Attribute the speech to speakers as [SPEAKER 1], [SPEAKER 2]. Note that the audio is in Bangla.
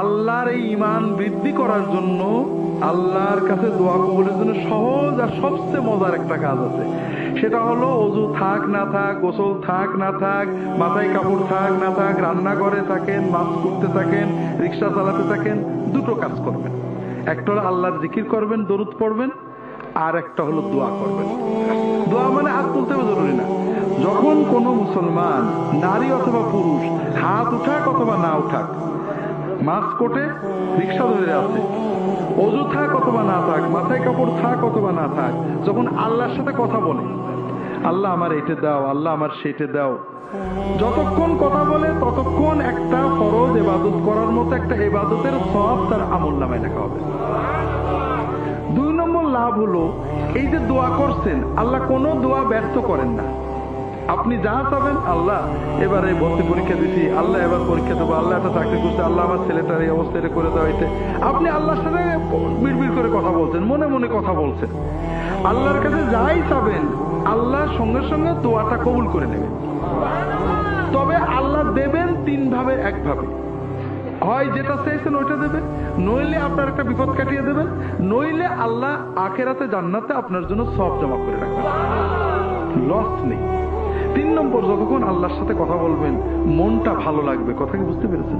[SPEAKER 1] আল্লাহর এই ঈমান বৃদ্ধি করার জন্য, আল্লাহর কাছে দোয়া কবুলের জন্য সহজ আর সবচেয়ে মজার একটা কাজ আছে। সেটা হলো অজু থাক না থাক, গোসল থাক না থাক, মাথায় কাপড় থাক না থাক, রান্না করে থাকেন, মাছ করতে থাকেন, রিক্সা চালাতে থাকেন, দুটো কাজ করবেন। একটা হলো আল্লাহর জিকির করবেন, দরুদ পড়বেন, আর একটা হলো দোয়া করবেন। দোয়া মানে হাত তুলতে জরুরি না। যখন কোনো মুসলমান নারী অথবা পুরুষ হাত উঠাক অথবা না উঠাক, মাছ কোটে, রিক্সা ধরে আছে, অজু থাক অথবা না থাক, মাথায় কাপড় থাক অথবা না থাক, যখন আল্লাহর সাথে কথা বলে, আল্লাহ আমার এটা দাও, আল্লাহ আমার সেটা দাও, যতক্ষণ কথা বলে ততক্ষণ একটা ফরজ ইবাদত করার মতো একটা ইবাদতের সওয়াব তার আমলনামায় লেখা হবে। 2 নম্বর লাভ হলো, এই যে দোয়া করছেন, আল্লাহ কোনো দোয়া ব্যর্থ করেন না। আপনি যা চাবেন, আল্লাহ এবারে ভর্তি পরীক্ষা দিছি, আল্লাহ এবার পরীক্ষা দেবো, আল্লাহ একটা চাকরি করছে, আল্লাহ আমার ছেলেটার এই অবস্থা এটা করে দেওয়া হইতে, আপনি আল্লাহর সাথে বিড়বিড় করে কথা বলছেন, মনে মনে কথা বলছেন। আল্লাহর কাছে যাই চাবেন, আল্লাহ সঙ্গে সঙ্গে দোয়াটা কবুল করে নেবেন। তবে আল্লাহ দেবেন 3 ভাবে, 1 ভাবে। হয় যেটা চাইছেন ওইটা দেবেন, নইলে আপনার একটা বিপদ কাটিয়ে দেবেন, নইলে আল্লাহ আখেরাতে জান্নাতে আপনার জন্য সওয়াব জমা করে রাখবেন, লস নেই। 3 নম্বর, যতক্ষণ আল্লাহর সাথে কথা বলবেন মনটা ভালো লাগবে। কথা কি বুঝতে পেরেছেন?